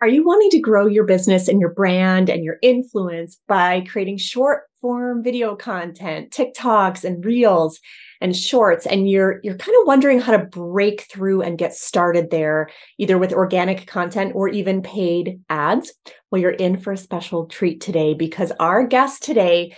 Are you wanting to grow your business and your brand and your influence by creating short form video content, TikToks and Reels and Shorts, and you're kind of wondering how to break through and get started there, either with organic content or even paid ads? Well, you're in for a special treat today because our guest today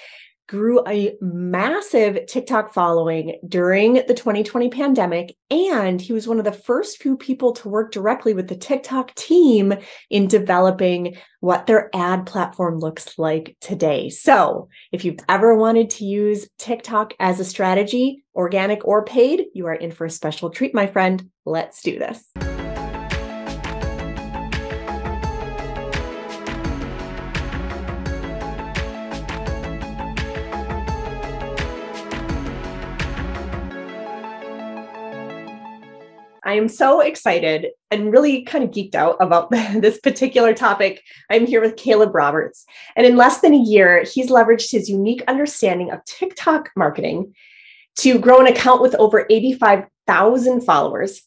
grew a massive TikTok following during the 2020 pandemic. And he was one of the first few people to work directly with the TikTok team in developing what their ad platform looks like today. So if you've ever wanted to use TikTok as a strategy, organic or paid, you are in for a special treat, my friend. Let's do this. I am so excited and really kind of geeked out about this particular topic. I'm here with Caleb Roberts. And in less than a year, he's leveraged his unique understanding of TikTok marketing to grow an account with over 85,000 followers.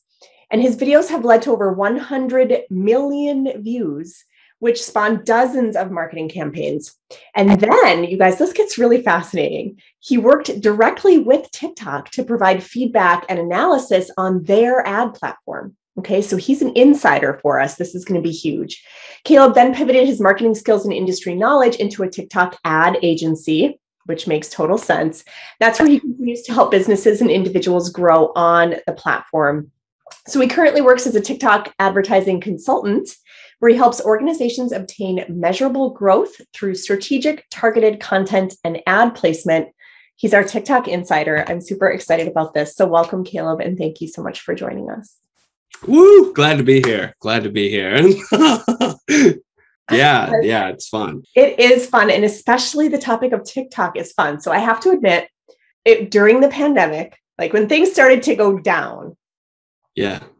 And his videos have led to over 100 million views, which spawned dozens of marketing campaigns. And then, you guys, this gets really fascinating. He worked directly with TikTok to provide feedback and analysis on their ad platform. Okay, so he's an insider for us. This is going to be huge. Caleb then pivoted his marketing skills and industry knowledge into a TikTok ad agency, which makes total sense. That's where he continues to help businesses and individuals grow on the platform. So he currently works as a TikTok advertising consultant, where he helps organizations obtain measurable growth through strategic, targeted content and ad placement. He's our TikTok insider. I'm super excited about this. So welcome, Caleb, and thank you so much for joining us. Woo! Glad to be here. Glad to be here. Yeah, it's fun. It is fun, and especially the topic of TikTok is fun. So I have to admit, during the pandemic, like when things started to go down,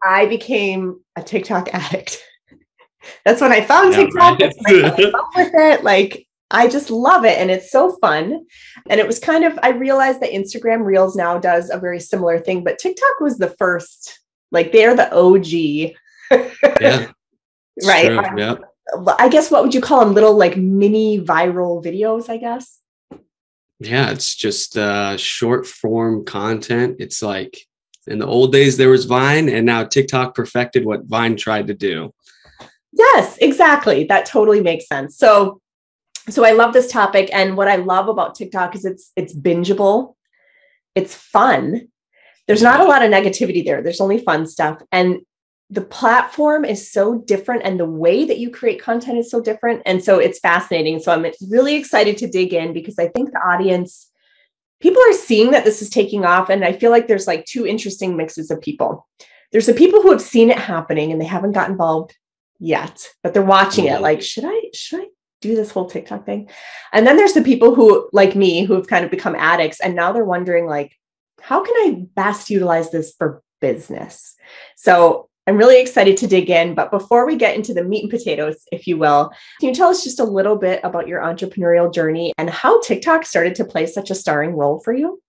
I became a TikTok addict. That's when I found TikTok. Right. I fell in love with it. Like, I just love it. And it's so fun. And it was kind of, I realized that Instagram Reels now does a very similar thing, but TikTok was the first, like they're the OG. Yeah. Right. Yeah. I guess, what would you call them? Little like mini viral videos, I guess. Yeah. It's just short form content. It's like in the old days, there was Vine, and now TikTok perfected what Vine tried to do. Yes, exactly. That totally makes sense. So I love this topic. And what I love about TikTok is it's bingeable. It's fun. There's not a lot of negativity there. There's only fun stuff. And the platform is so different, and the way that you create content is so different. And so it's fascinating. So I'm really excited to dig in because I think the audience, people are seeing that this is taking off. And I feel like there's like two interesting mixes of people. There's the people who have seen it happening and they haven't got involved yet, but they're watching it like, should I do this whole TikTok thing? And then there's the people who, like me, who have kind of become addicts, and now they're wondering like, how can I best utilize this for business? So I'm really excited to dig in. But before we get into the meat and potatoes, if you will, can you tell us just a little bit about your entrepreneurial journey and how TikTok started to play such a starring role for you?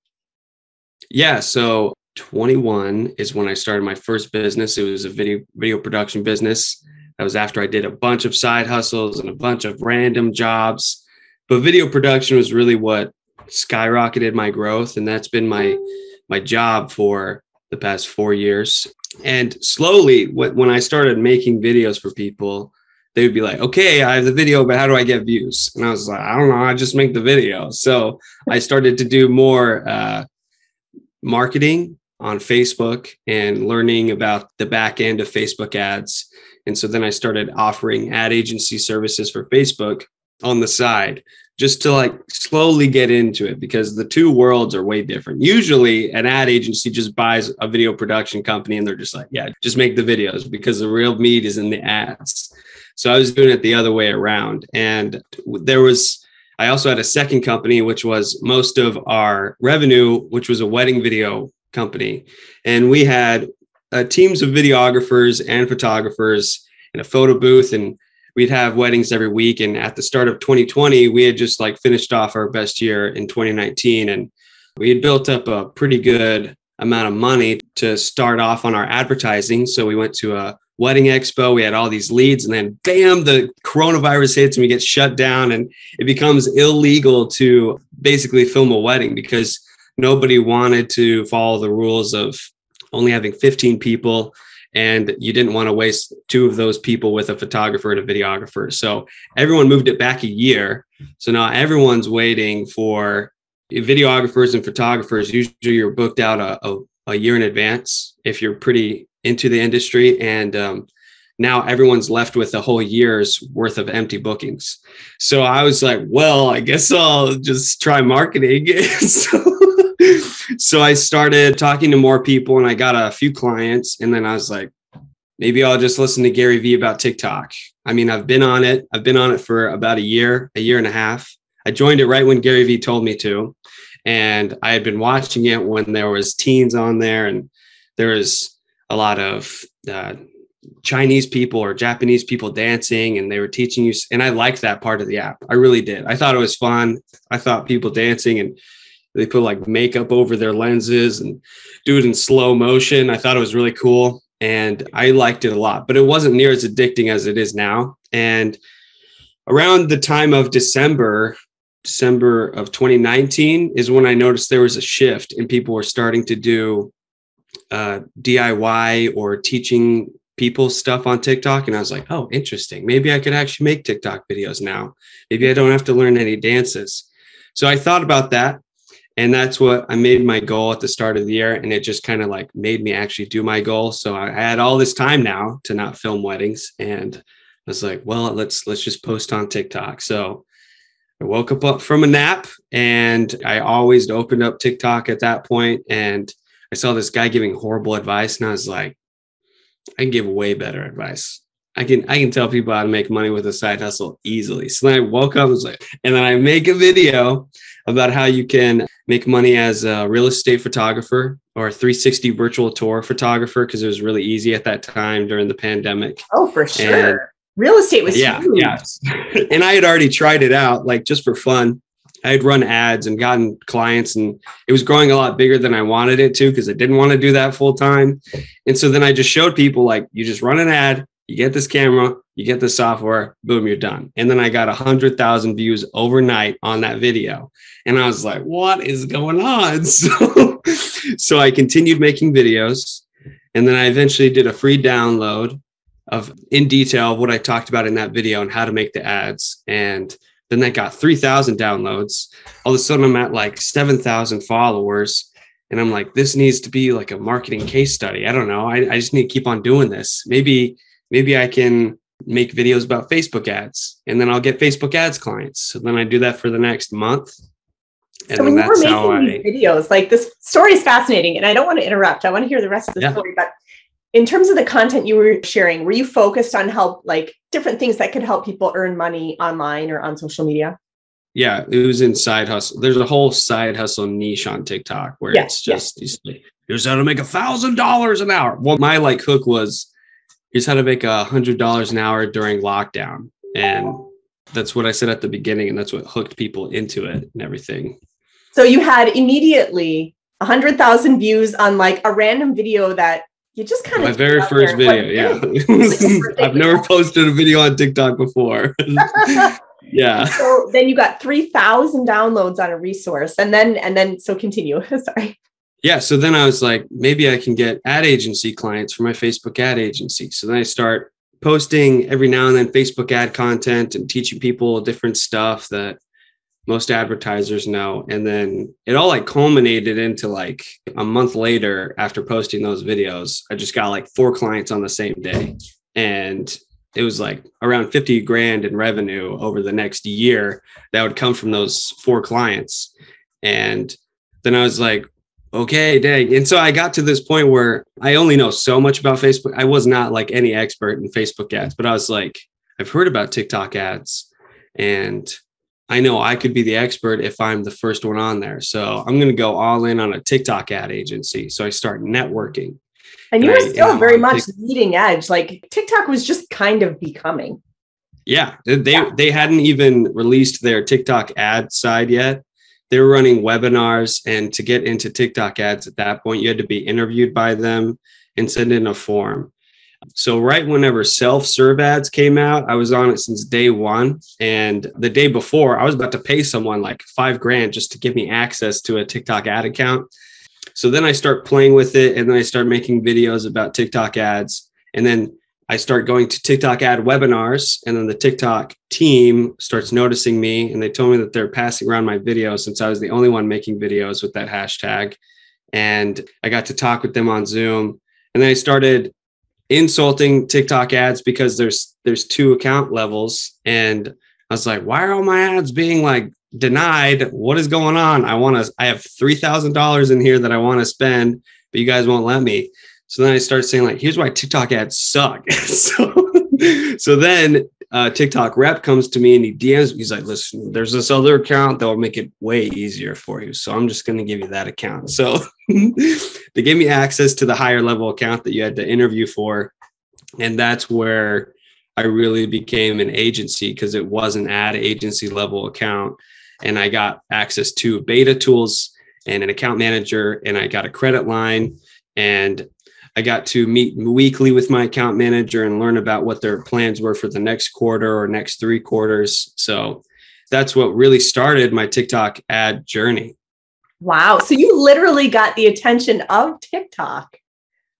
Yeah. So 21 is when I started my first business. It was a video production business. That was after I did a bunch of side hustles and a bunch of random jobs. But video production was really what skyrocketed my growth. And that's been my job for the past 4 years. And slowly, when I started making videos for people, they would be like, okay, I have the video, but how do I get views? And I was like, I don't know, I just make the video. So I started to do more marketing on Facebook and learning about the back end of Facebook ads. And so then I started offering ad agency services for Facebook on the side, just to like slowly get into it, because the two worlds are way different. Usually an ad agency just buys a video production company and they're just like, yeah, just make the videos, because the real meat is in the ads. So I was doing it the other way around. And I also had a second company, which was most of our revenue, which was a wedding video company. And we had teams of videographers and photographers in a photo booth, and we'd have weddings every week. And at the start of 2020, we had just like finished off our best year in 2019. And we had built up a pretty good amount of money to start off on our advertising. So we went to a wedding expo. We had all these leads, and then bam, the coronavirus hits and we get shut down, and it becomes illegal to basically film a wedding because nobody wanted to follow the rules of only having 15 people. And you didn't want to waste 2 of those people with a photographer and a videographer. So everyone moved it back a year. So now everyone's waiting for videographers and photographers. Usually you're booked out a year in advance if you're pretty into the industry. And now everyone's left with a whole year's worth of empty bookings. So I was like, well, I guess I'll just try marketing. So I started talking to more people and I got a few clients. And then I was like, maybe I'll just listen to Gary Vee about TikTok. I mean, I've been on it for about a year and a half. I joined it right when Gary Vee told me to. And I had been watching it when there was teens on there, and there was a lot of Chinese people or Japanese people dancing, and they were teaching you. And I liked that part of the app. I really did. I thought it was fun. I thought people dancing and they put like makeup over their lenses and do it in slow motion. I thought it was really cool and I liked it a lot, but it wasn't near as addicting as it is now. And around the time of December of 2019 is when I noticed there was a shift and people were starting to do DIY or teaching people stuff on TikTok. And I was like, oh, interesting. Maybe I could actually make TikTok videos now. Maybe I don't have to learn any dances. So I thought about that. And that's what I made my goal at the start of the year. And it just kind of like made me actually do my goal. So I had all this time now to not film weddings. And I was like, well, let's just post on TikTok. So I woke up from a nap and I always opened up TikTok at that point. And I saw this guy giving horrible advice. And I was like, I can give way better advice. I can tell people how to make money with a side hustle easily. So then I woke up and was like, and then I make a video about how you can make money as a real estate photographer or a 360 virtual tour photographer, because it was really easy at that time during the pandemic. Oh, for sure. And real estate was huge. Yeah. And I had already tried it out, like just for fun. I had run ads and gotten clients, and it was growing a lot bigger than I wanted it to because I didn't want to do that full time. And so then I just showed people, like, you just run an ad, you get this camera, you get the software, boom, you're done. And then I got 100,000 views overnight on that video. And I was like, what is going on? So I continued making videos. And then I eventually did a free download of in detail what I talked about in that video and how to make the ads. And then that got 3,000 downloads. All of a sudden I'm at like 7,000 followers. And I'm like, this needs to be like a marketing case study. I don't know. I just need to keep on doing this. Maybe I can make videos about Facebook ads, and then I'll get Facebook ads clients. So then I do that for the next month. And so when you were making these videos, like, this story is fascinating, and I don't want to interrupt. I want to hear the rest of the story. But in terms of the content you were sharing, were you focused on different things that could help people earn money online or on social media? Yeah, it was in side hustle. There's a whole side hustle niche on TikTok where it's just, here's how to make $1,000 an hour. Well, my hook was, here's how to make $100 an hour during lockdown. And that's what I said at the beginning. And that's what hooked people into it and everything. So you had immediately 100,000 views on a random video that you just kind of... My very first video, I've never posted a video on TikTok before. Yeah. So then you got 3,000 downloads on a resource. And then, so continue. Sorry. Yeah. So then I was like, maybe I can get ad agency clients for my Facebook ad agency. So then I start posting every now and then Facebook ad content and teaching people different stuff that most advertisers know. And then it all culminated into a month later after posting those videos, I just got 4 clients on the same day. And it was around 50 grand in revenue over the next year that would come from those 4 clients. And then I was like, okay, dang. And so I got to this point where I only know so much about Facebook. I was not any expert in Facebook ads, but I was like, I've heard about TikTok ads and I know I could be the expert if I'm the first one on there. So I'm going to go all in on a TikTok ad agency. So I start networking. And you were still very much leading edge. TikTok was just kind of becoming. Yeah. They hadn't even released their TikTok ad side yet. They were running webinars, and to get into TikTok ads at that point, you had to be interviewed by them and send in a form. So right whenever self-serve ads came out, I was on it since day one. And the day before, I was about to pay someone like $5,000 just to give me access to a TikTok ad account. So then I start playing with it, and then I start making videos about TikTok ads. And then I start going to TikTok ad webinars, and then the TikTok team starts noticing me, and they told me that they're passing around my videos since I was the only one making videos with that hashtag. And I got to talk with them on Zoom. And then I started insulting TikTok ads because there's 2 account levels. And I was like, why are all my ads being like denied? What is going on? I have $3,000 in here that I want to spend, but you guys won't let me. So then I start saying like, here's why TikTok ads suck. So then TikTok rep comes to me and he DMs me. He's like, listen, there's this other account that will make it way easier for you. So I'm just going to give you that account. So they gave me access to the higher level account that you had to interview for. And that's where I really became an agency, because it was an ad agency level account. And I got access to beta tools and an account manager, and I got a credit line, and I got to meet weekly with my account manager and learn about what their plans were for the next quarter or next 3 quarters. So that's what really started my TikTok ad journey. Wow. So you literally got the attention of TikTok.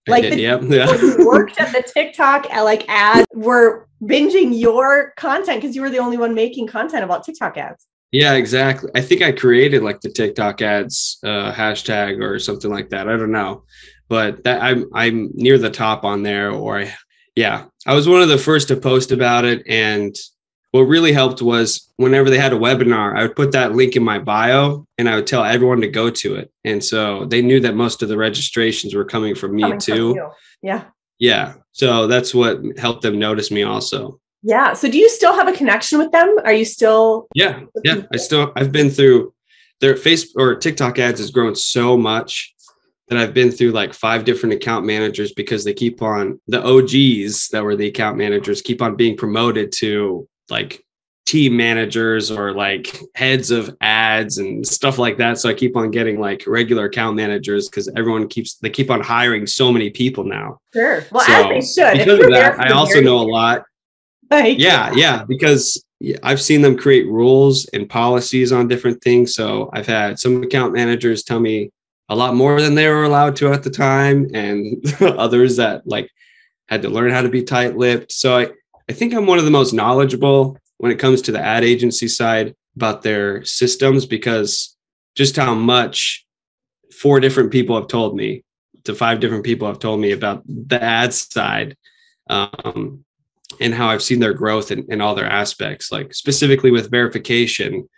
Like yeah. You worked at the TikTok like ads were binging your content because you were the only one making content about TikTok ads. Yeah, exactly. I think I created like the TikTok ads hashtag or something like that. I don't know. But that I'm near the top on there, I was one of the first to post about it. And what really helped was whenever they had a webinar, I would put that link in my bio and I would tell everyone to go to it. And so they knew that most of the registrations were coming from me too. Yeah. Yeah. So that's what helped them notice me also. Yeah. So do you still have a connection with them? Are you still? Yeah. I've been through their Facebook or TikTok ads has grown so much that I've been through like 5 different account managers, because they keep on, the OGs that were the account managers keep on being promoted to like team managers or like heads of ads and stuff like that. So I keep on getting like regular account managers because they keep on hiring so many people now. Sure. Well, so as they should. Because of that, I also know a lot. Yeah, because I've seen them create rules and policies on different things. So I've had some account managers tell me a lot more than they were allowed to at the time, and others that like had to learn how to be tight-lipped. So I think I'm one of the most knowledgeable when it comes to the ad agency side about their systems, because just how much 4 different people have told me to 5 different people have told me about the ad side, and how I've seen their growth in all their aspects, like specifically with verification.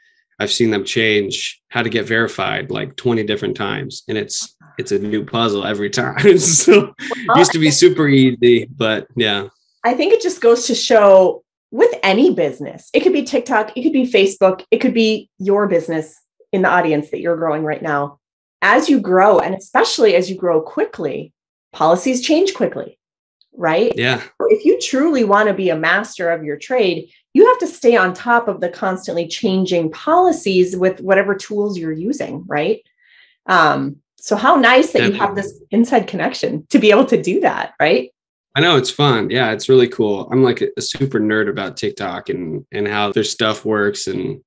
I've seen them change how to get verified like 20 different times, and it's a new puzzle every time. So it used to be super easy, but yeah. I think it just goes to show with any business, it could be TikTok, it could be Facebook, it could be your business in the audience that you're growing right now. As you grow, and especially as you grow quickly, policies change quickly, right? Yeah. If you truly want to be a master of your trade, you have to stay on top of the constantly changing policies with whatever tools you're using, right? So how nice that Definitely. You have this inside connection to be able to do that, right? I know, it's fun. Yeah, it's really cool. I'm like a super nerd about TikTok and how their stuff works, and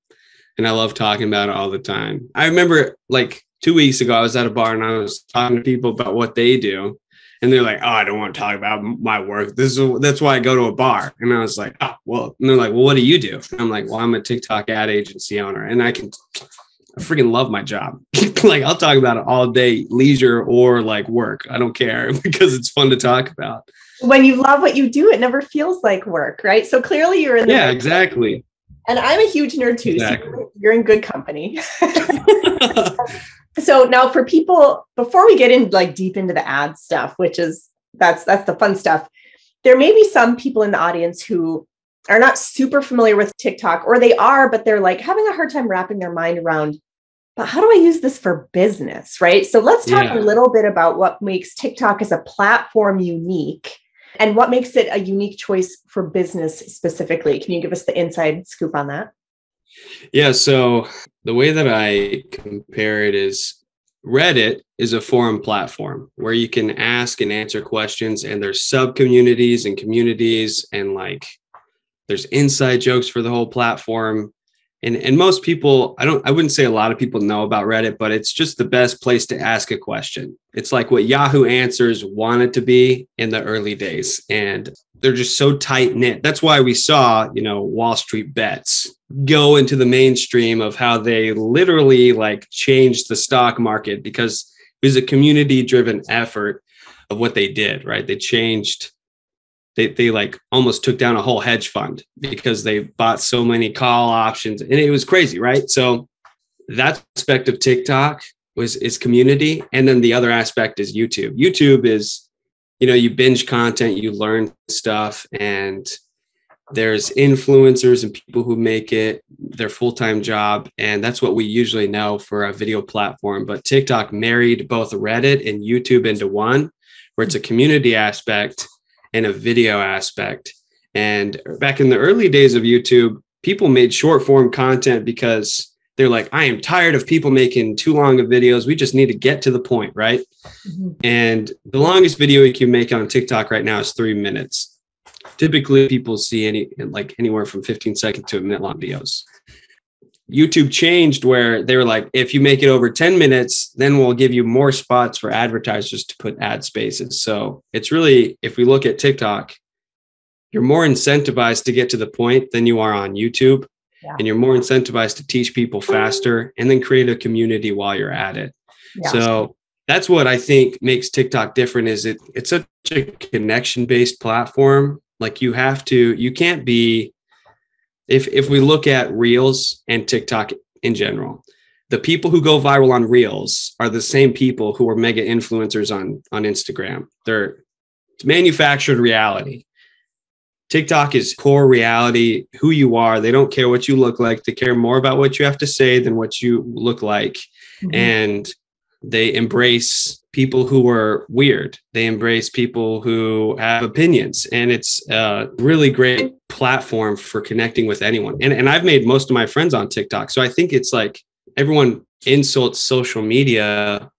I love talking about it all the time. I remember like 2 weeks ago, I was at a bar and I was talking to people about what they do. And they're like, oh, I don't want to talk about my work. That's why I go to a bar. And I was like, oh, well, and they're like, well, what do you do? And I'm like, well, I'm a TikTok ad agency owner, and I freaking love my job. Like, I'll talk about it all day, leisure or like work. I don't care, because it's fun to talk about. When you love what you do, it never feels like work, right? So clearly you're in the Yeah, exactly. And I'm a huge nerd too. Exactly. So you're in good company. So now for people, before we get in like deep into the ad stuff, which is that's the fun stuff, there may be some people in the audience who are not super familiar with TikTok, or they are, but they're like having a hard time wrapping their mind around, but how do I use this for business, right? So let's talk a little bit about what makes TikTok as a platform unique and what makes it a unique choice for business specifically. Can you give us the inside scoop on that? Yeah. So the way that I compare it is, Reddit is a forum platform where you can ask and answer questions, and there's sub communities and communities, and like there's inside jokes for the whole platform. And most people, I wouldn't say a lot of people know about Reddit, but it's just the best place to ask a question. It's like what Yahoo Answers wanted to be in the early days. And they're just so tight knit. That's why we saw, Wall Street Bets go into the mainstream of how they literally like changed the stock market, because it was a community driven effort of what they did, right? They changed. They like almost took down a whole hedge fund because they bought so many call options, and it was crazy, right? So that aspect of TikTok is community. And then the other aspect is YouTube. YouTube is, you binge content, you learn stuff, and there's influencers and people who make it their full-time job. And that's what we usually know for a video platform. But TikTok married both Reddit and YouTube into one, where it's a community aspect and a video aspect. And back in the early days of YouTube, people made short form content because they're like, I am tired of people making too long of videos. We just need to get to the point, right? Mm-hmm. And the longest video you can make on TikTok right now is 3 minutes. Typically, people see anywhere from 15 seconds to a minute long videos. YouTube changed where they were like, if you make it over 10 minutes, then we'll give you more spots for advertisers to put ad spaces. So it's really, if we look at TikTok, you're more incentivized to get to the point than you are on YouTube. Yeah. And you're more incentivized to teach people faster and then create a community while you're at it. Yeah. So that's what I think makes TikTok different, is it's such a connection-based platform. Like you can't be, if we look at Reels and TikTok in general, the people who go viral on Reels are the same people who are mega influencers on Instagram. It's manufactured reality. TikTok is core reality, who you are. They don't care what you look like. They care more about what you have to say than what you look like. Mm-hmm. And they embrace people who are weird. They embrace people who have opinions. And it's a really great platform for connecting with anyone. And I've made most of my friends on TikTok. So I think it's like everyone insults social media,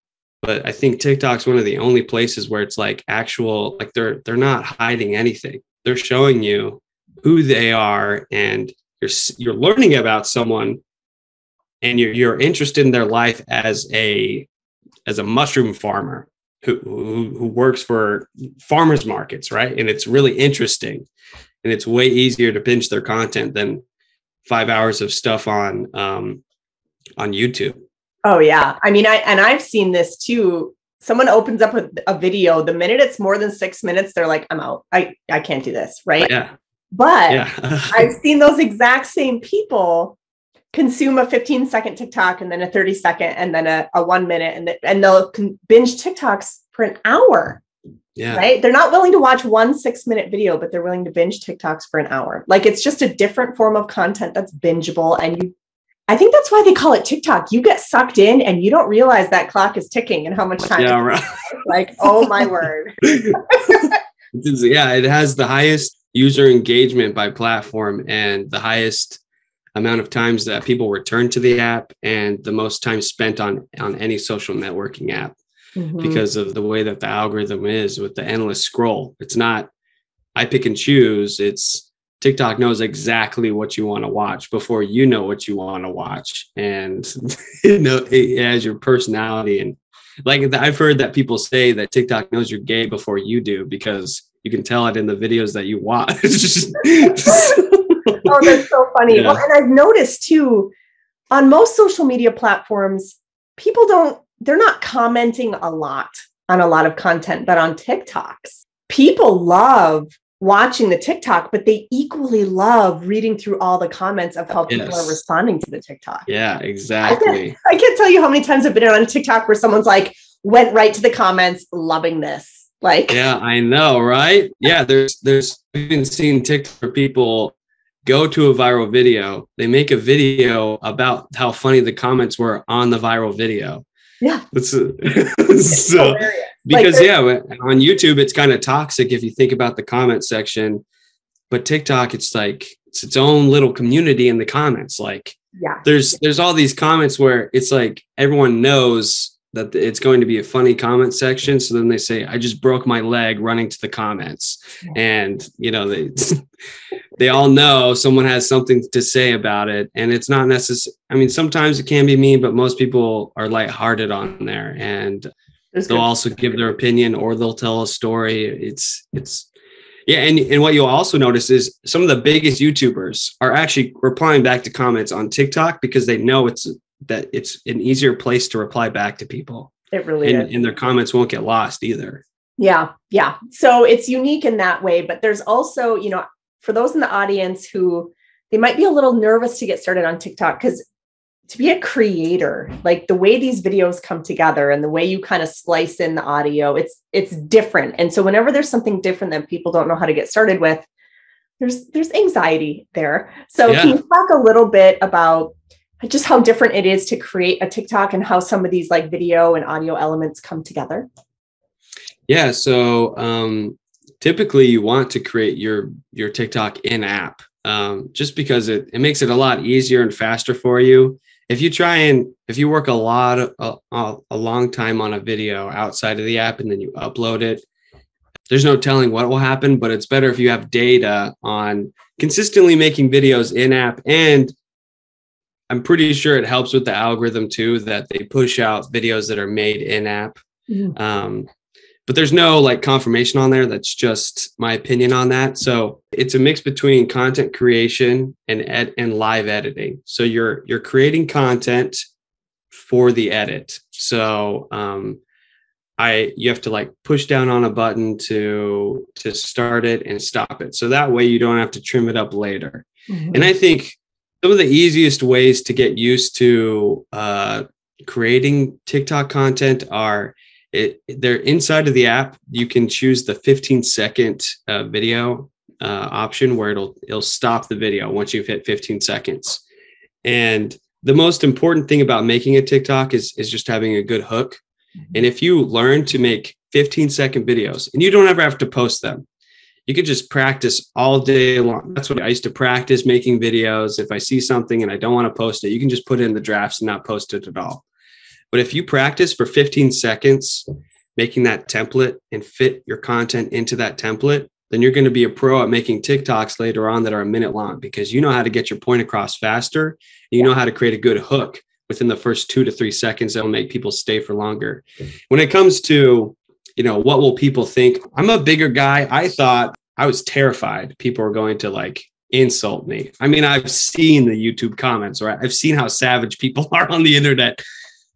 but I think TikTok's one of the only places where it's like actual, like they're not hiding anything. They're showing you who they are, and you're learning about someone, and you're interested in their life as a mushroom farmer who works for farmers markets, right? And it's really interesting, and it's way easier to binge their content than 5 hours of stuff on YouTube. Oh yeah, I mean, I've seen this too. Someone opens up a video, the minute it's more than 6 minutes, they're like, I'm out. I can't do this, right? Yeah. But yeah. I've seen those exact same people consume a 15-second TikTok and then a 30-second and then a 1 minute, and they'll binge TikToks for an hour. Yeah. Right? They're not willing to watch 1 6-minute video, but they're willing to binge TikToks for an hour. Like, it's just a different form of content that's bingeable. And I think that's why they call it TikTok. You get sucked in and you don't realize that clock is ticking and how much time. Yeah, right. Like, oh my word. Yeah, it has the highest user engagement by platform and the highest amount of times that people return to the app and the most time spent on any social networking app, mm-hmm. because of the way that the algorithm is with the endless scroll. It's not, I pick and choose. It's TikTok knows exactly what you want to watch before you know what you want to watch. And it has your personality. And like, I've heard that people say that TikTok knows you're gay before you do, because you can tell it in the videos that you watch. Oh, that's so funny. Yeah. Well, and I've noticed too, on most social media platforms, they're not commenting a lot on a lot of content, but on TikToks, people love watching the TikTok, but they equally love reading through all the comments of how people are responding to the TikTok. Yeah, exactly. I can't tell you how many times I've been on a TikTok where someone's like, went right to the comments, loving this. Like, yeah, I know, right? Yeah, there's we've been seeing TikTok where people go to a viral video, they make a video about how funny the comments were on the viral video. Yeah. It's so because on YouTube, it's kind of toxic if you think about the comment section, but TikTok, it's like, it's its own little community in the comments. Like, yeah, there's all these comments where it's like, everyone knows that it's going to be a funny comment section. So then they say, I just broke my leg running to the comments. And, you know, they all know someone has something to say about it. And it's not necessary. I mean, sometimes it can be mean, but most people are lighthearted on there, and they'll also give their opinion, or they'll tell a story. It's yeah. And what you'll also notice is some of the biggest YouTubers are actually replying back to comments on TikTok because they know it's an easier place to reply back to people. It really is. And their comments won't get lost either. Yeah. Yeah. So it's unique in that way, but there's also, you know, for those in the audience who they might be a little nervous to get started on TikTok, because to be a creator, like the way these videos come together and the way you kind of splice in the audio, it's different. And so whenever there's something different that people don't know how to get started with, there's anxiety there. So Can you talk a little bit about just how different it is to create a TikTok and how some of these like video and audio elements come together? Yeah. So typically you want to create your TikTok in app, just because it makes it a lot easier and faster for you. If you work a long time on a video outside of the app and then you upload it, there's no telling what will happen, but it's better if you have data on consistently making videos in app. And I'm pretty sure it helps with the algorithm too, that they push out videos that are made in app. Mm-hmm. But there's no like confirmation on there. That's just my opinion on that. So it's a mix between content creation and live editing. So you're creating content for the edit. So you have to like push down on a button to start it and stop it. So that way you don't have to trim it up later. Mm-hmm. And I think some of the easiest ways to get used to creating TikTok content are they're inside of the app. You can choose the 15-second video option where it'll stop the video once you've hit 15 seconds. And the most important thing about making a TikTok is just having a good hook. And if you learn to make 15-second videos, and you don't ever have to post them, you can just practice all day long. That's what I used to practice, making videos. If I see something and I don't want to post it, you can just put it in the drafts and not post it at all. But if you practice for 15 seconds, making that template and fit your content into that template, then you're going to be a pro at making TikToks later on that are a minute long, because you know how to get your point across faster. And you know how to create a good hook within the first 2 to 3 seconds that will make people stay for longer. When it comes to, you know, what will people think? I'm a bigger guy. I was terrified people were going to like insult me. I mean, I've seen the YouTube comments, right? I've seen how savage people are on the internet.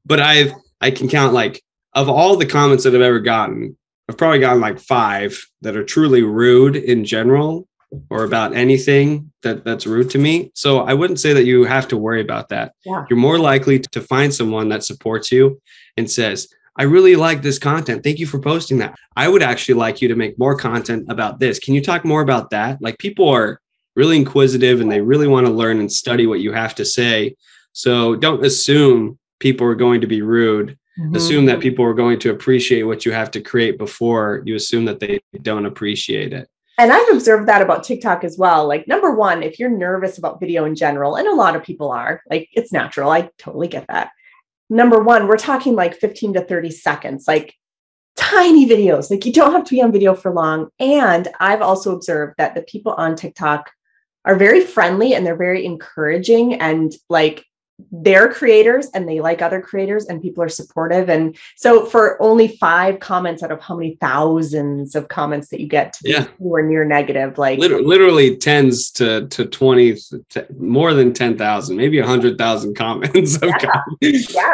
But I can count, like, of all the comments that I've ever gotten, I've probably gotten like 5 that are truly rude in general, or about anything that's rude to me. So I wouldn't say that you have to worry about that. Yeah. You're more likely to find someone that supports you and says, I really like this content. Thank you for posting that. I would actually like you to make more content about this. Can you talk more about that? Like, people are really inquisitive and they really want to learn and study what you have to say. So don't assume people are going to be rude. Mm-hmm. Assume that people are going to appreciate what you have to create before you assume that they don't appreciate it. And I've observed that about TikTok as well. Like, number one, if you're nervous about video in general, and a lot of people are, like, it's natural. I totally get that. Number one, we're talking like 15 to 30 seconds, like tiny videos. Like, you don't have to be on video for long. And I've also observed that the people on TikTok are very friendly and they're very encouraging, and like, they're creators and they like other creators, and people are supportive. And so for only 5 comments out of how many thousands of comments that you get to be nowhere near negative, like literally tens to 20, more than 10,000, maybe 100,000 comments that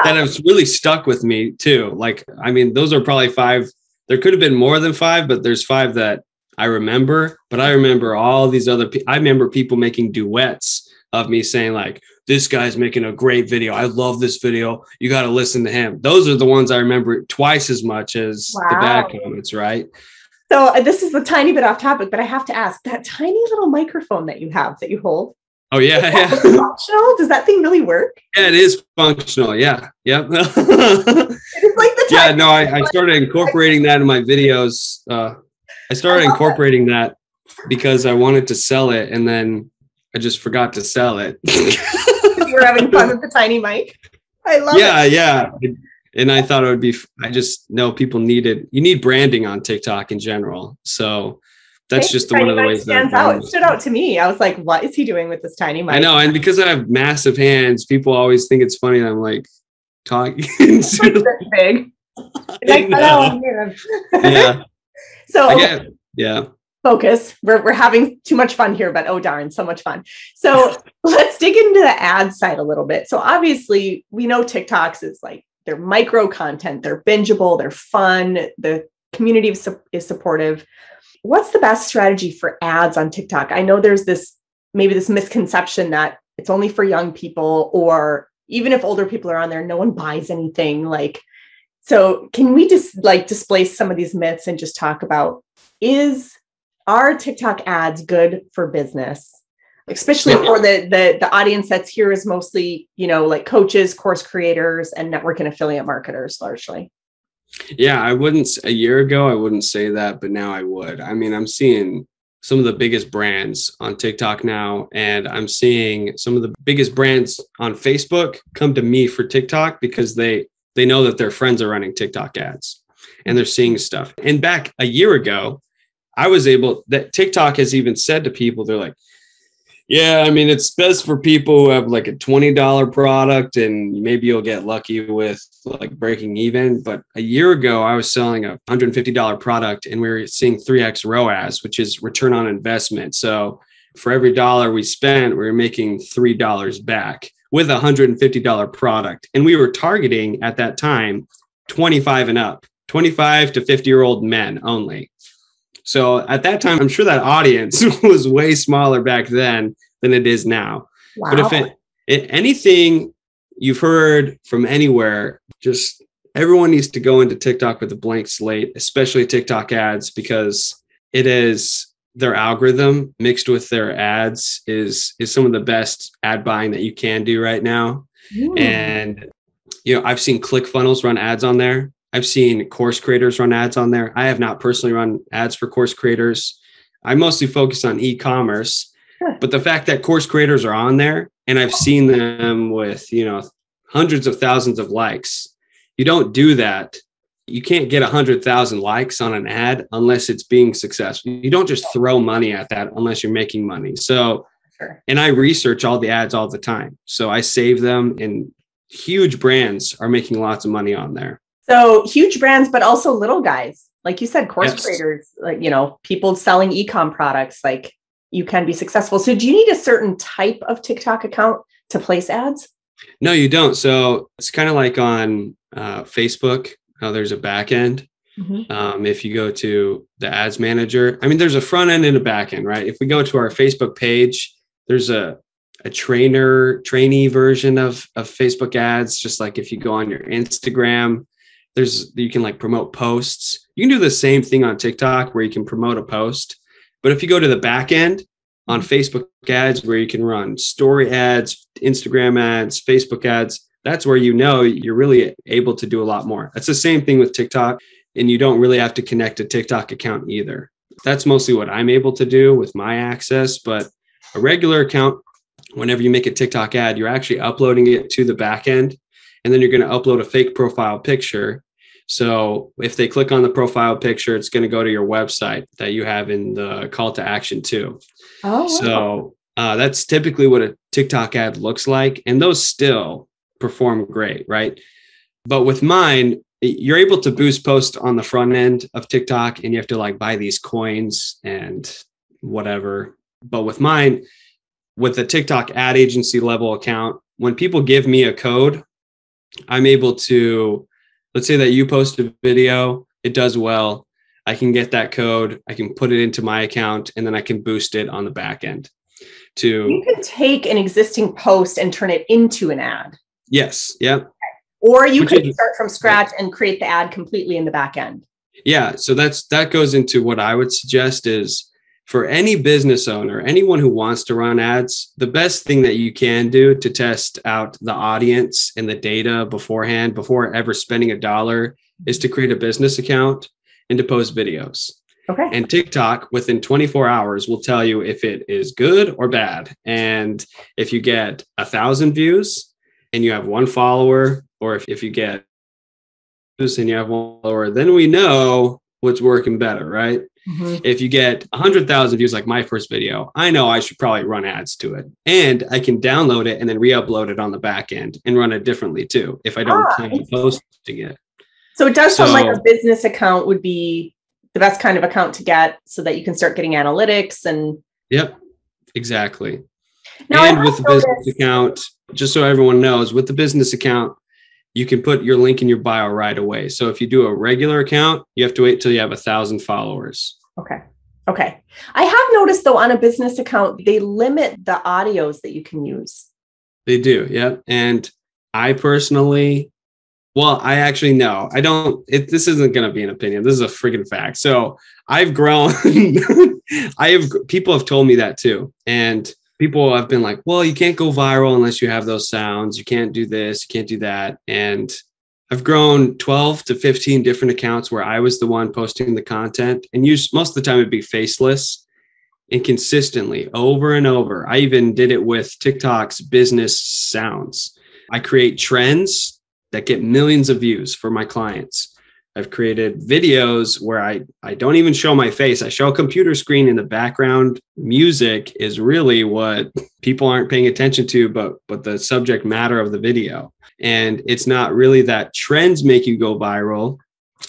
have really stuck with me too. Like, I mean, those are probably 5. There could have been more than 5, but there's 5 that I remember. But I remember all these other people. I remember people making duets of me saying like, this guy's making a great video. I love this video. You got to listen to him. Those are the ones I remember twice as much as the bad comments, right? So this is a tiny bit off topic, but I have to ask, that tiny little microphone that you have, that you hold. Oh, yeah. Functional? Does that thing really work? Yeah, it is functional. Yeah. Yep. It is like the I started incorporating that in my videos. I started incorporating that because I wanted to sell it, and then I just forgot to sell it. You were having fun with the tiny mic. I love it. Yeah. And I thought it would be, I just know people you need branding on TikTok in general. So that's just one of the ways that it stood out to me. I was like, what is he doing with this tiny mic? I know. And because I have massive hands, people always think it's funny that I'm like talking. It's like this big. Like, yeah. So yeah. Focus. We're having too much fun here, but oh darn, so much fun. So let's dig into the ad side a little bit. So obviously we know TikToks is like they're micro content, they're bingeable, they're fun, the community is supportive. What's the best strategy for ads on TikTok? I know there's maybe this misconception that it's only for young people, or even if older people are on there, no one buys anything. Like, so can we just like displace some of these myths and just talk about, are TikTok ads good for business? Especially for the audience that's here is mostly, like coaches, course creators, and network and affiliate marketers largely. Yeah, a year ago, I wouldn't say that, but now I would. I mean, I'm seeing some of the biggest brands on TikTok now, and I'm seeing some of the biggest brands on Facebook come to me for TikTok because they know that their friends are running TikTok ads and they're seeing stuff. And back a year ago, that TikTok has even said to people, they're like, yeah, I mean, it's best for people who have like a $20 product and maybe you'll get lucky with like breaking even. But a year ago, I was selling a $150 product and we were seeing 3x ROAS, which is return on investment. So for every dollar we spent, we were making $3 back with a $150 product. And we were targeting at that time 25 and up, 25 to 50-year-old men only. So at that time, I'm sure that audience was way smaller back then than it is now. Wow. But if anything you've heard from anywhere, just everyone needs to go into TikTok with a blank slate, especially TikTok ads, because it is their algorithm mixed with their ads is some of the best ad buying that you can do right now. And, I've seen ClickFunnels run ads on there. I've seen course creators run ads on there. I have not personally run ads for course creators. I mostly focus on e-commerce, but the fact that course creators are on there and I've seen them with, hundreds of thousands of likes, you don't do that. You can't get 100,000 likes on an ad unless it's being successful. You don't just throw money at that unless you're making money. So, and I research all the ads all the time. So I save them, and huge brands are making lots of money on there. So huge brands, but also little guys, like you said, course creators, like, people selling e-com products, like you can be successful. So do you need a certain type of TikTok account to place ads? No, you don't. So it's kind of like on Facebook, how there's a back end. Mm-hmm. If you go to the ads manager, I mean, there's a front end and a back end, right? If we go to our Facebook page, there's a trainee version of Facebook ads, just like if you go on your Instagram, you can like promote posts. You can do the same thing on TikTok where you can promote a post. But if you go to the back end on Facebook ads, where you can run story ads, Instagram ads, Facebook ads, that's where you're really able to do a lot more. That's the same thing with TikTok. And you don't really have to connect a TikTok account either. That's mostly what I'm able to do with my access. But a regular account, whenever you make a TikTok ad, you're actually uploading it to the back end. And then you're going to upload a fake profile picture. So if they click on the profile picture, it's going to go to your website that you have in the call to action too. Oh, so that's typically what a TikTok ad looks like. And those still perform great, right? But with mine, you're able to boost posts on the front end of TikTok and you have to like buy these coins and whatever. But with mine, with the TikTok ad agency level account, when people give me a code, I'm able to, let's say that you post a video, it does well. I can get that code, I can put it into my account, and then I can boost it on the back end. You can take an existing post and turn it into an ad. Yes. Yep. Or you could start from scratch and create the ad completely in the back end. Yeah. So that goes into what I would suggest is for any business owner, anyone who wants to run ads, the best thing that you can do to test out the audience and the data beforehand, before ever spending $1, is to create a business account and to post videos. Okay. And TikTok within 24 hours will tell you if it is good or bad. And if you get 1,000 views and you have one follower, or if you get and you have one follower, then we know what's working better, right? Mhm. If you get 100,000 views, like my first video, I know I should probably run ads to it, and I can download it and then re-upload it on the back end and run it differently too, if I don't plan on posting it. So it does sound like a business account would be the best kind of account to get so that you can start getting analytics and. Yep, exactly. Now, and with the business account, just so everyone knows, with the business account, you can put your link in your bio right away. So if you do a regular account, you have to wait till you have 1,000 followers. Okay. Okay. I have noticed though, on a business account, they limit the audios that you can use. They do. Yep. And I personally, well, I actually know I don't, this isn't going to be an opinion. This is a freaking fact. So I've grown, people have told me that too. And people have been like, well, you can't go viral unless you have those sounds. You can't do this, you can't do that. And I've grown 12 to 15 different accounts where I was the one posting the content, and most of the time it'd be faceless and consistently over and over. I even did it with TikTok's business sounds. I create trends that get millions of views for my clients. I've created videos where I don't even show my face. I show a computer screen in the background. Music is really what people aren't paying attention to, but the subject matter of the video. And it's not really that trends make you go viral.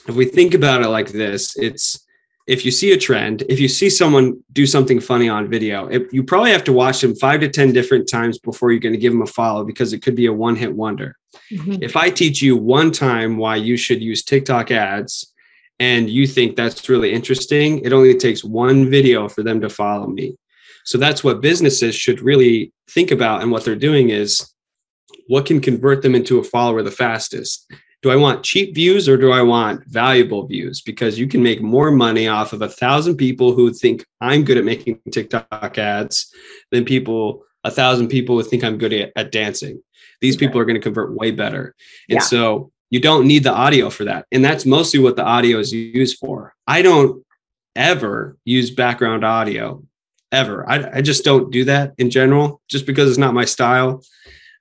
If we think about it like this, it's if you see a trend, if you see someone do something funny on video, you probably have to watch them 5 to 10 different times before you're going to give them a follow, because it could be a one-hit wonder. Mm-hmm. If I teach you one time why you should use TikTok ads and you think that's really interesting, it only takes one video for them to follow me. So that's what businesses should really think about. And what they're doing is, what can convert them into a follower the fastest? Do I want cheap views or do I want valuable views? Because you can make more money off of 1,000 people who think I'm good at making TikTok ads than 1,000 people who think I'm good at dancing. These people are going to convert way better. And so you don't need the audio for that. And that's mostly what the audio is used for. I don't ever use background audio, ever. I just don't do that in general, just because it's not my style.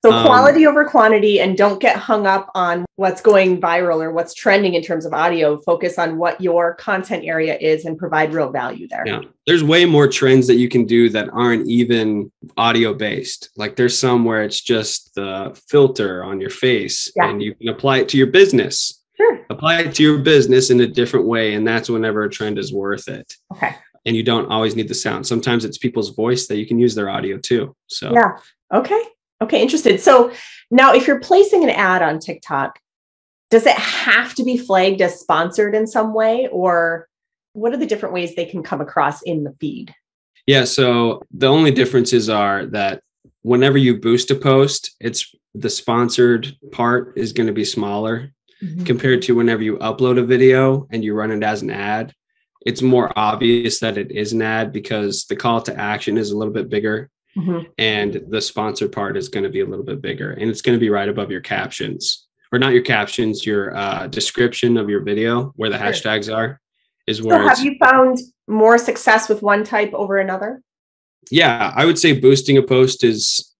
So quality over quantity, and don't get hung up on what's going viral or what's trending in terms of audio. Focus on what your content area is and provide real value there. Yeah. There's way more trends that you can do that aren't even audio based. Like there's some where it's just the filter on your face and you can apply it to your business. Sure. Apply it to your business in a different way. And that's whenever a trend is worth it. Okay. And you don't always need the sound. Sometimes it's people's voice that you can use their audio too. So yeah. Okay, interested. So now if you're placing an ad on TikTok, does it have to be flagged as sponsored in some way, or what are the different ways they can come across in the feed? Yeah, so the only differences are that whenever you boost a post, it's the sponsored part is going to be smaller compared to whenever you upload a video and you run it as an ad. It's more obvious that it is an ad because the call to action is a little bit bigger. And the sponsored part is going to be a little bit bigger, and it's going to be right above your captions, or not your captions, your description of your video, where the hashtags are, is where. So have you found more success with one type over another? Yeah, I would say boosting a post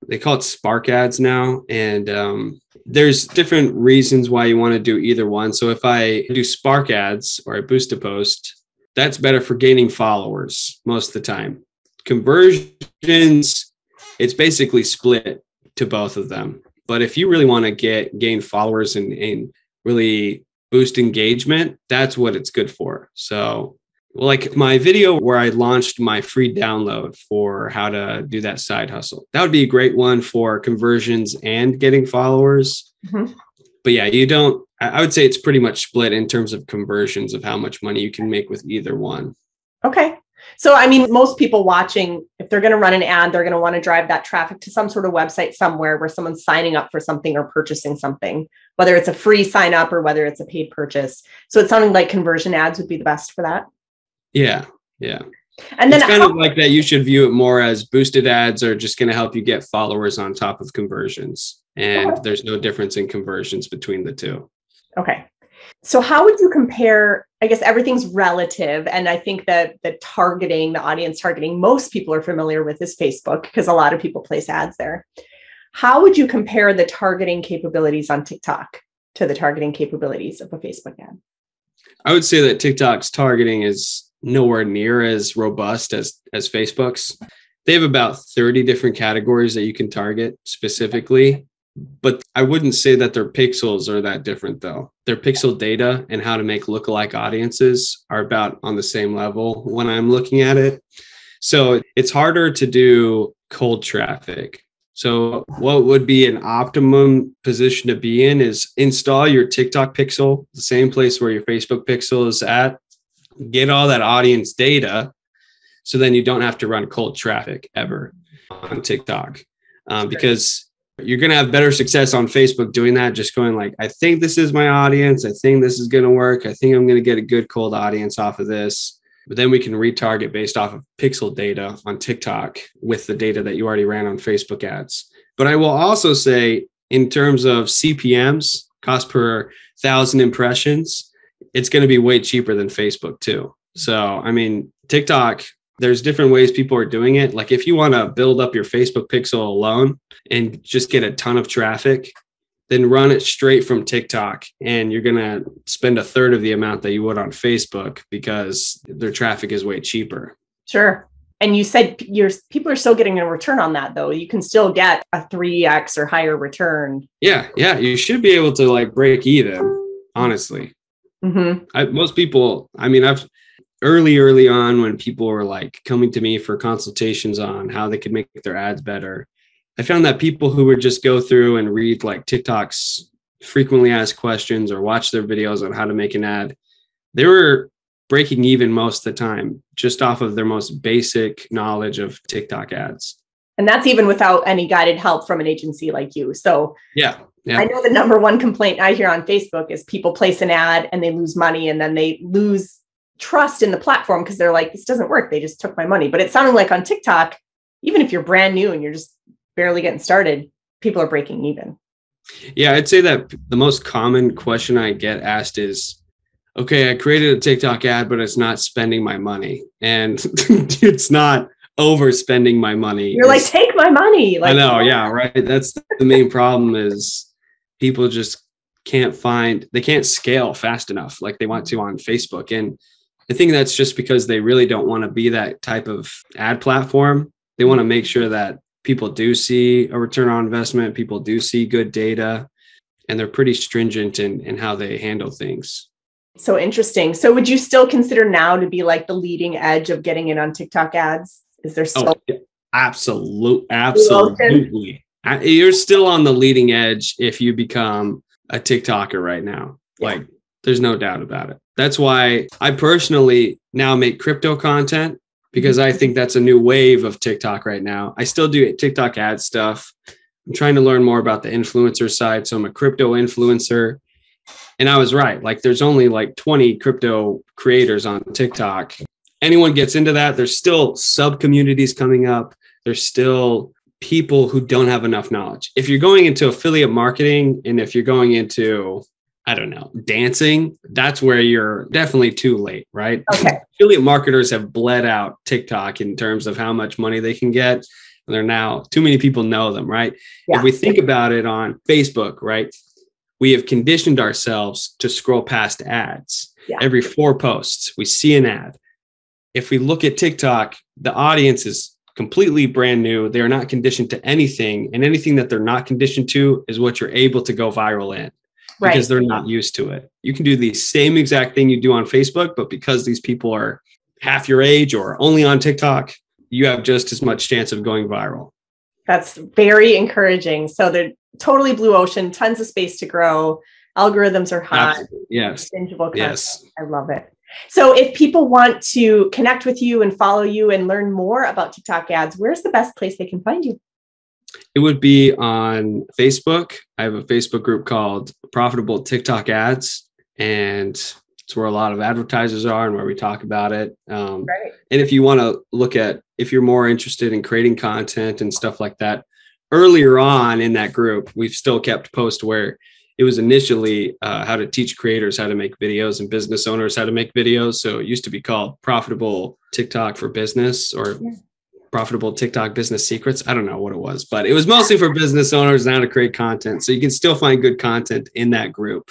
they call it Spark ads now. And there's different reasons why you want to do either one. So if I do Spark ads or I boost a post, that's better for gaining followers most of the time. Conversions, it's basically split to both of them. But if you really want to gain followers and really boost engagement, that's what it's good for. So like my video where I launched my free download for how to do that side hustle, that would be a great one for conversions and getting followers. But yeah, I would say it's pretty much split in terms of conversions of how much money you can make with either one. Okay. So, I mean, most people watching, if they're going to run an ad, they're going to want to drive that traffic to some sort of website somewhere where someone's signing up for something or purchasing something, whether it's a free sign up or whether it's a paid purchase. So it's sounding like conversion ads would be the best for that. Yeah. And then it's kind of like that. You should view it more as boosted ads are just going to help you get followers on top of conversions. And there's no difference in conversions between the two. Okay. So how would you compare, I guess everything's relative. And I think that the audience targeting, most people are familiar with is Facebook because a lot of people place ads there. How would you compare the targeting capabilities on TikTok? to the targeting capabilities of a Facebook ad? I would say that TikTok's targeting is nowhere near as robust as Facebook's. They have about 30 different categories that you can target specifically, but I wouldn't say that their pixels are that different though. Their pixel data and how to make lookalike audiences are about on the same level when I'm looking at it. So it's harder to do cold traffic. So what would be an optimum position to be in is install your TikTok pixel, the same place where your Facebook pixel is at, get all that audience data. So then you don't have to run cold traffic ever on TikTok, because you're going to have better success on Facebook doing that. Just going like, I think this is my audience. I think this is going to work. I think I'm going to get a good cold audience off of this. But then we can retarget based off of pixel data on TikTok with the data that you already ran on Facebook ads. But I will also say in terms of CPMs, cost per 1,000 impressions, it's going to be way cheaper than Facebook too. So, I mean, TikTok, there's different ways people are doing it. Like if you want to build up your Facebook pixel alone and just get a ton of traffic, then run it straight from TikTok and you're going to spend a third of the amount that you would on Facebook because their traffic is way cheaper. Sure. And you said people are still getting a return on that though. You can still get a 3x or higher return. Yeah. You should be able to like break even, honestly. Mm-hmm. Most people, I mean, I've early on when people were like coming to me for consultations on how they could make their ads better, I found that people who would just go through and read like TikTok's frequently asked questions or watch their videos on how to make an ad, they were breaking even most of the time just off of their most basic knowledge of TikTok ads. And that's even without any guided help from an agency like you. So yeah. I know the number one complaint I hear on Facebook is people place an ad and they lose money and then they lose trust in the platform because they're like, this doesn't work. They just took my money. But it sounded like on TikTok, even if you're brand new and you're just barely getting started, people are breaking even. Yeah, I'd say that the most common question I get asked is, okay, I created a TikTok ad, but it's not spending my money. And it's not overspending my money. You're like, take my money. Like, I know. Yeah, right. That's the main problem is people just can't scale fast enough like they want to on Facebook. And I think that's just because they really don't want to be that type of ad platform. They want to make sure that people do see a return on investment. People do see good data, and they're pretty stringent in how they handle things. So interesting. So would you still consider now to be like the leading edge of getting in on TikTok ads? Is there still? Oh, absolutely. You're still on the leading edge if you become a TikToker right now. Yeah. Like there's no doubt about it. That's why I personally now make crypto content, because I think that's a new wave of TikTok right now. I still do TikTok ad stuff. I'm trying to learn more about the influencer side. So I'm a crypto influencer. And I was right. Like there's only like 20 crypto creators on TikTok. Anyone gets into that, there's still sub communities coming up. There's still people who don't have enough knowledge. If you're going into affiliate marketing and if you're going into, I don't know, dancing, that's where you're definitely too late, right? Okay. Affiliate marketers have bled out TikTok in terms of how much money they can get. And they're now, too many people know them, right? Yeah. If we think about it on Facebook, right? We have conditioned ourselves to scroll past ads. Yeah. Every 4 posts, we see an ad. If we look at TikTok, the audience is completely brand new. They are not conditioned to anything. And anything that they're not conditioned to is what you're able to go viral in. Right. Because they're not used to it. You can do the same exact thing you do on Facebook, but because these people are half your age or only on TikTok, you have just as much chance of going viral. That's very encouraging. So they're totally blue ocean, tons of space to grow. Algorithms are hot. Absolutely. Yes. Bingeable content. Yes. I love it. So if people want to connect with you and follow you and learn more about TikTok ads, where's the best place they can find you? It would be on Facebook. I have a Facebook group called Profitable TikTok Ads, and it's where a lot of advertisers are and where we talk about it. Right. And if you want to look at, if you're more interested in creating content and stuff like that, earlier on in that group, we've still kept posts where it was initially how to teach creators how to make videos and business owners how to make videos. So it used to be called Profitable TikTok for Business or profitable TikTok business secrets. I don't know what it was, but it was mostly for business owners and how to create content. So you can still find good content in that group.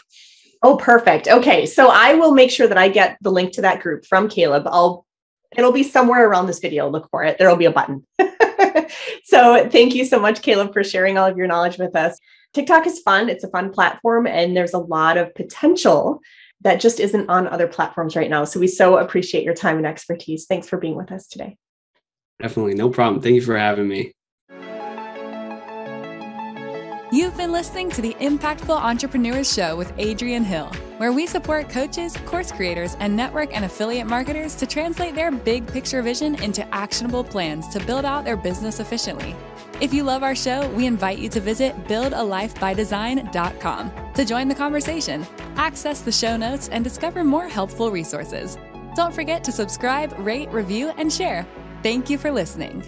Oh, perfect. Okay. So I will make sure that I get the link to that group from Caleb. It'll be somewhere around this video. Look for it. There'll be a button. So thank you so much, Caleb, for sharing all of your knowledge with us. TikTok is fun. It's a fun platform, and there's a lot of potential that just isn't on other platforms right now. So we so appreciate your time and expertise. Thanks for being with us today. Definitely. No problem. Thank you for having me. You've been listening to the Impactful Entrepreneurs Show with Adrienne Hill, where we support coaches, course creators, and network and affiliate marketers to translate their big picture vision into actionable plans to build out their business efficiently. If you love our show, we invite you to visit buildalifebydesign.com to join the conversation, access the show notes, and discover more helpful resources. Don't forget to subscribe, rate, review, and share. Thank you for listening.